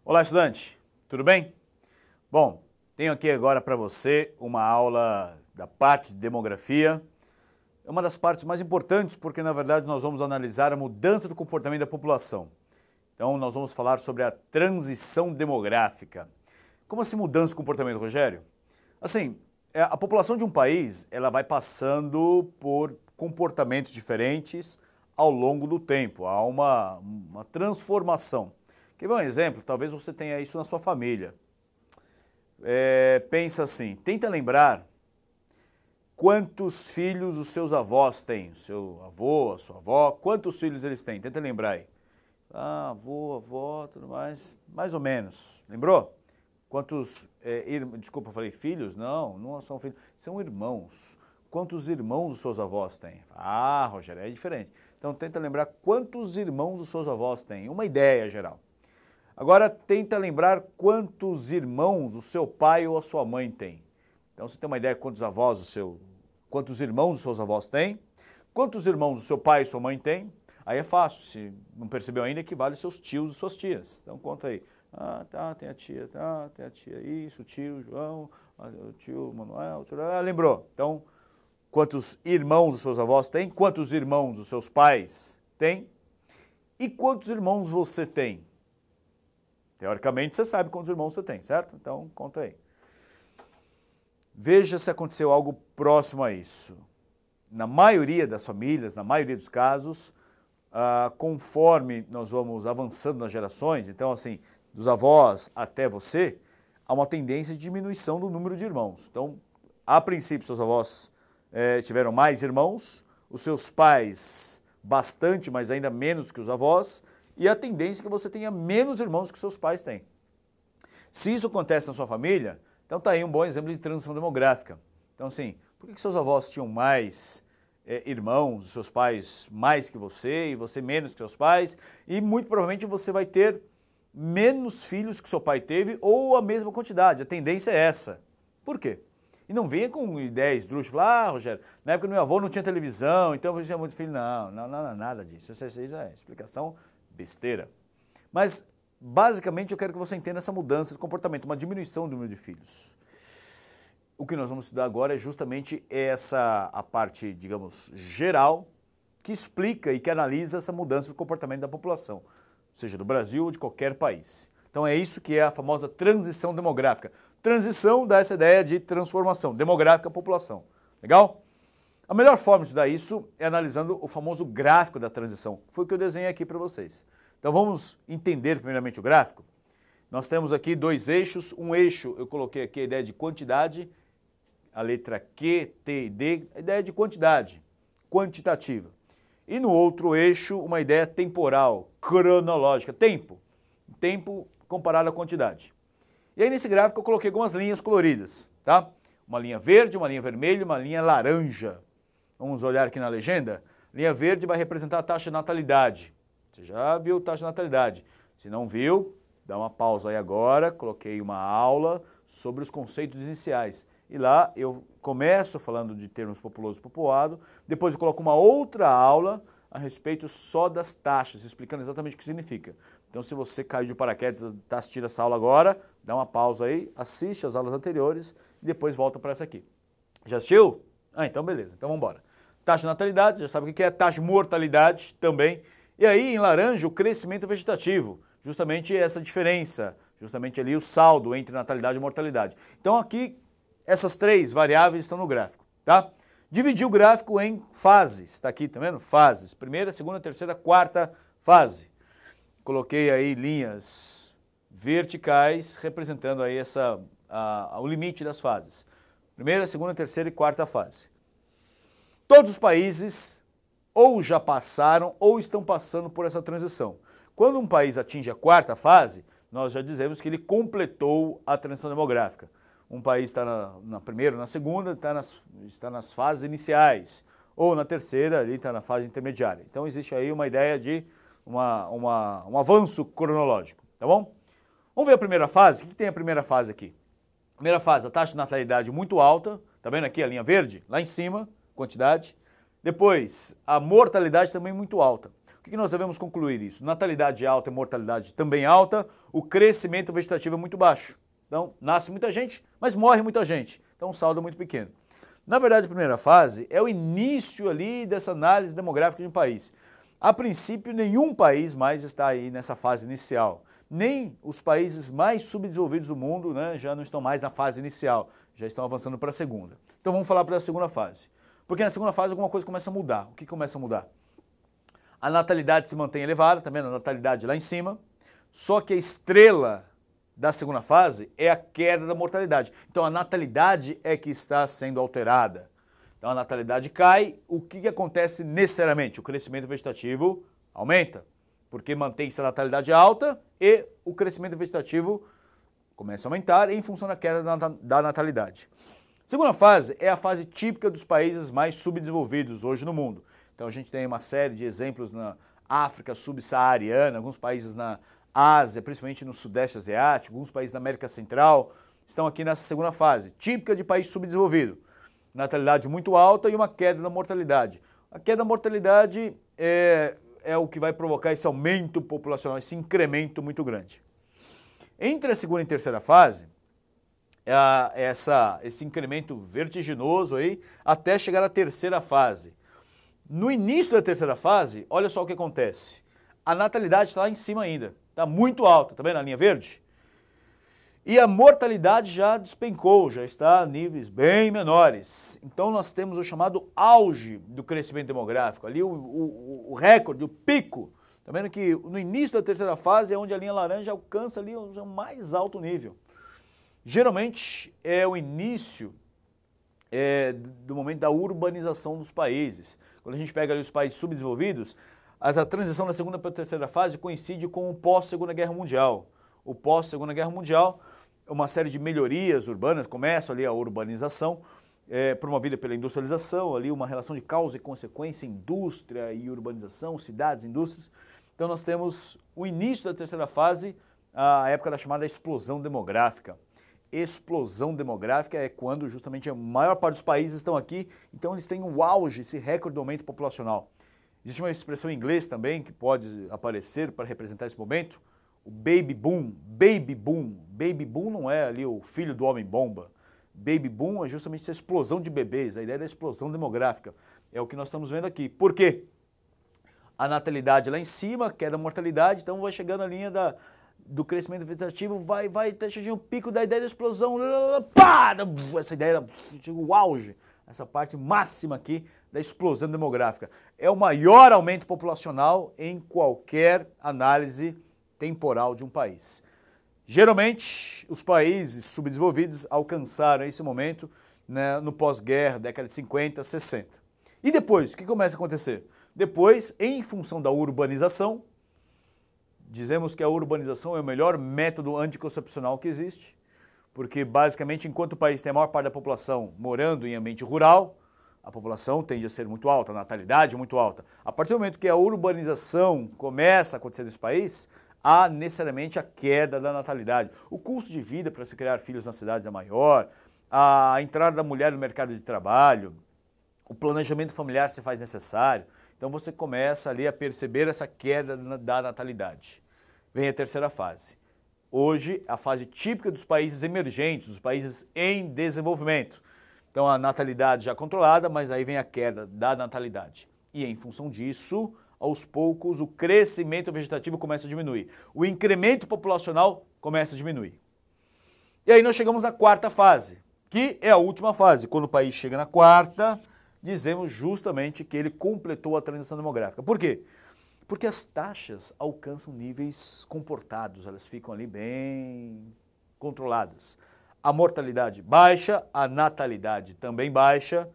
Olá, estudante, tudo bem? Bom, tenho aqui agora para você uma aula da parte de demografia. É uma das partes mais importantes porque, na verdade, nós vamos analisar a mudança do comportamento da população. Então, nós vamos falar sobre a transição demográfica. Como assim mudança de comportamento, Rogério? Assim, a população de um país, ela vai passando por comportamentos diferentes ao longo do tempo. Há uma transformação. Quer ver um exemplo? Talvez você tenha isso na sua família. Pensa assim, tenta lembrar quantos filhos os seus avós têm. O seu avô, a sua avó, quantos filhos eles têm? Tenta lembrar aí. Avô, avó, tudo mais ou menos. Lembrou? Quantos, desculpa, eu falei filhos? Não são filhos, são irmãos. Quantos irmãos os seus avós têm? Rogério, é diferente. Então tenta lembrar quantos irmãos os seus avós têm. Uma ideia geral. Agora tenta lembrar quantos irmãos o seu pai ou a sua mãe tem. Então você tem uma ideia de quantos irmãos os seus avós têm, quantos irmãos o seu pai e sua mãe têm. Aí é fácil, se não percebeu ainda, equivale aos seus tios e suas tias. Então conta aí. Tem a tia, tem a tia isso, o tio João, o tio Manuel, lembrou. Então, quantos irmãos os seus avós têm, quantos irmãos os seus pais têm e quantos irmãos você tem. Teoricamente, você sabe quantos irmãos você tem, certo? Então, conta aí. Veja se aconteceu algo próximo a isso. Na maioria das famílias, na maioria dos casos, conforme nós vamos avançando nas gerações, então, assim, dos avós até você, há uma tendência de diminuição do número de irmãos. Então, a princípio, seus avós tiveram mais irmãos, os seus pais bastante, mas ainda menos que os avós, e a tendência é que você tenha menos irmãos que seus pais têm. Se isso acontece na sua família, então está aí um bom exemplo de transição demográfica. Então, assim, por que seus avós tinham mais irmãos, seus pais mais que você, e você menos que seus pais? E muito provavelmente você vai ter menos filhos que seu pai teve, ou a mesma quantidade. A tendência é essa. Por quê? E não venha com ideias esdrúxulas, Rogério, na época do meu avô não tinha televisão, então eu tinha muitos filhos. Não, nada disso. Isso é explicação besteira. Mas, basicamente, eu quero que você entenda essa mudança de comportamento, uma diminuição do número de filhos. O que nós vamos estudar agora é justamente a parte, digamos, geral, que explica e que analisa essa mudança do comportamento da população, seja do Brasil ou de qualquer país. Então é isso que é a famosa transição demográfica. Transição dá essa ideia de transformação demográfica da população. Legal? A melhor forma de estudar isso é analisando o famoso gráfico da transição. Foi o que eu desenhei aqui para vocês. Então vamos entender primeiramente o gráfico. Nós temos aqui dois eixos. Um eixo, eu coloquei aqui a ideia de quantidade, a letra Q, T e D, a ideia de quantidade, quantitativa. E no outro eixo, uma ideia temporal, cronológica, tempo comparado à quantidade. E aí nesse gráfico eu coloquei algumas linhas coloridas, tá? Uma linha verde, uma linha vermelha, uma linha laranja. Vamos olhar aqui na legenda. Linha verde vai representar a taxa de natalidade. Você já viu taxa de natalidade. Se não viu, dá uma pausa aí agora. Coloquei uma aula sobre os conceitos iniciais. E lá eu começo falando de termos populoso e povoado. Depois eu coloco uma outra aula a respeito só das taxas, explicando exatamente o que significa. Então, se você caiu de paraquedas e está assistindo essa aula agora, dá uma pausa aí, assiste as aulas anteriores e depois volta para essa aqui. Já assistiu? Então beleza, então vamos embora. Taxa de natalidade, já sabe o que é, taxa de mortalidade também. E aí, em laranja, o crescimento vegetativo, justamente essa diferença, justamente ali o saldo entre natalidade e mortalidade. Então aqui, essas três variáveis estão no gráfico, tá? Dividi o gráfico em fases, está aqui, tá vendo? Fases, primeira, segunda, terceira, quarta fase. Coloquei aí linhas verticais representando aí o limite das fases. Primeira, segunda, terceira e quarta fase. Todos os países ou já passaram ou estão passando por essa transição. Quando um país atinge a quarta fase, nós já dizemos que ele completou a transição demográfica. Um país está na primeira, na segunda, está nas fases iniciais. Ou na terceira, ali está na fase intermediária. Então existe aí uma ideia de um avanço cronológico, tá bom? Vamos ver a primeira fase? O que tem a primeira fase aqui? Primeira fase, a taxa de natalidade muito alta, tá vendo aqui a linha verde? Lá em cima, quantidade. Depois, a mortalidade também muito alta. O que nós devemos concluir isso? Natalidade alta e mortalidade também alta, o crescimento vegetativo é muito baixo. Então, nasce muita gente, mas morre muita gente. Então, um saldo é muito pequeno. Na verdade, a primeira fase é o início ali dessa análise demográfica de um país. A princípio, nenhum país mais está aí nessa fase inicial. Nem os países mais subdesenvolvidos do mundo, né, já não estão mais na fase inicial, já estão avançando para a segunda. Então vamos falar para a segunda fase. Porque na segunda fase alguma coisa começa a mudar. O que começa a mudar? A natalidade se mantém elevada, tá vendo? A natalidade lá em cima, só que a estrela da segunda fase é a queda da mortalidade. Então a natalidade é que está sendo alterada. Então a natalidade cai, o que acontece necessariamente? O crescimento vegetativo aumenta, porque mantém-se a natalidade alta e o crescimento vegetativo começa a aumentar em função da queda da natalidade. Segunda fase é a fase típica dos países mais subdesenvolvidos hoje no mundo. Então a gente tem uma série de exemplos na África subsaariana, alguns países na Ásia, principalmente no Sudeste Asiático, alguns países da América Central, estão aqui nessa segunda fase, típica de país subdesenvolvido. Natalidade muito alta e uma queda da mortalidade. A queda da mortalidade é o que vai provocar esse aumento populacional, esse incremento muito grande. Entre a segunda e terceira fase, esse incremento vertiginoso aí, até chegar à terceira fase. No início da terceira fase, olha só o que acontece. A natalidade está lá em cima ainda, está muito alta, tá vendo a linha verde? E a mortalidade já despencou, já está a níveis bem menores. Então nós temos o chamado auge do crescimento demográfico, ali o recorde, o pico. Está vendo que no início da terceira fase é onde a linha laranja alcança ali o mais alto nível. Geralmente é o início do momento da urbanização dos países. Quando a gente pega ali os países subdesenvolvidos, a transição da segunda para a terceira fase coincide com o pós-Segunda Guerra Mundial. O pós-Segunda Guerra Mundial, uma série de melhorias urbanas, começa ali a urbanização, promovida pela industrialização, ali uma relação de causa e consequência, indústria e urbanização, cidades, indústrias. Então nós temos o início da terceira fase, a época da chamada explosão demográfica. Explosão demográfica é quando justamente a maior parte dos países estão aqui, então eles têm o auge, esse recorde do aumento populacional. Existe uma expressão em inglês também que pode aparecer para representar esse momento, o baby boom. Baby boom. Baby boom não é ali o filho do homem-bomba. Baby boom é justamente essa explosão de bebês, a ideia da explosão demográfica. É o que nós estamos vendo aqui. Por quê? A natalidade lá em cima, queda da mortalidade, então vai chegando a linha do crescimento vegetativo, vai até chegar o pico da ideia da explosão, pá! Essa ideia, o auge, essa parte máxima aqui da explosão demográfica. É o maior aumento populacional em qualquer análise temporal de um país. Geralmente, os países subdesenvolvidos alcançaram esse momento, né, no pós-guerra, década de 50, 60. E depois, o que começa a acontecer? Depois, em função da urbanização, dizemos que a urbanização é o melhor método anticoncepcional que existe, porque basicamente enquanto o país tem a maior parte da população morando em ambiente rural, a população tende a ser muito alta, a natalidade muito alta. A partir do momento que a urbanização começa a acontecer nesse país, há necessariamente a queda da natalidade. O custo de vida para se criar filhos nas cidades é maior, a entrada da mulher no mercado de trabalho, o planejamento familiar se faz necessário. Então você começa ali a perceber essa queda da natalidade. Vem a terceira fase. Hoje, a fase típica dos países emergentes, dos países em desenvolvimento. Então a natalidade já controlada, mas aí vem a queda da natalidade. E em função disso, aos poucos, o crescimento vegetativo começa a diminuir. O incremento populacional começa a diminuir. E aí nós chegamos na quarta fase, que é a última fase. Quando o país chega na quarta, dizemos justamente que ele completou a transição demográfica. Por quê? Porque as taxas alcançam níveis comportados, elas ficam ali bem controladas. A mortalidade baixa, a natalidade também baixa,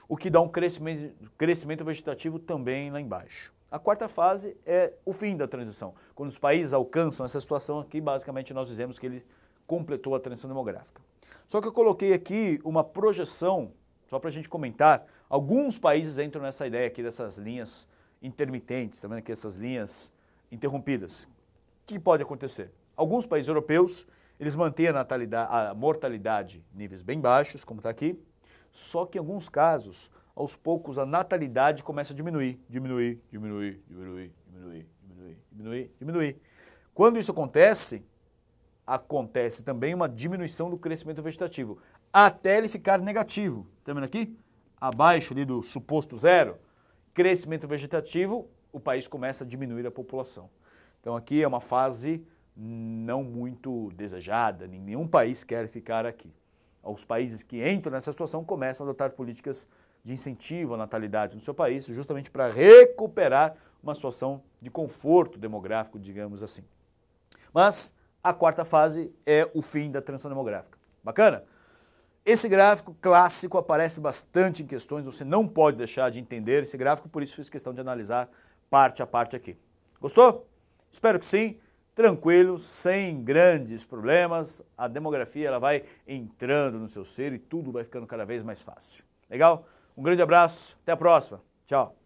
o que dá um crescimento vegetativo também lá embaixo. A quarta fase é o fim da transição. Quando os países alcançam essa situação aqui, basicamente nós dizemos que ele completou a transição demográfica. Só que eu coloquei aqui uma projeção, só para a gente comentar, alguns países entram nessa ideia aqui dessas linhas intermitentes, tá vendo aqui essas linhas interrompidas. O que pode acontecer? Alguns países europeus, eles mantêm a mortalidade em níveis bem baixos, como está aqui, só que em alguns casos, aos poucos, a natalidade começa a diminuir. diminuir. Quando isso acontece, acontece também uma diminuição do crescimento vegetativo, até ele ficar negativo. Está vendo aqui? Abaixo ali do suposto zero, crescimento vegetativo, o país começa a diminuir a população. Então aqui é uma fase não muito desejada, nenhum país quer ficar aqui. Os países que entram nessa situação começam a adotar políticas de incentivo à natalidade no seu país, justamente para recuperar uma situação de conforto demográfico, digamos assim. Mas a quarta fase é o fim da transição demográfica. Bacana? Esse gráfico clássico aparece bastante em questões, você não pode deixar de entender esse gráfico, por isso fiz questão de analisar parte a parte aqui. Gostou? Espero que sim. Tranquilo, sem grandes problemas, a demografia ela vai entrando no seu ser e tudo vai ficando cada vez mais fácil. Legal? Um grande abraço, até a próxima. Tchau.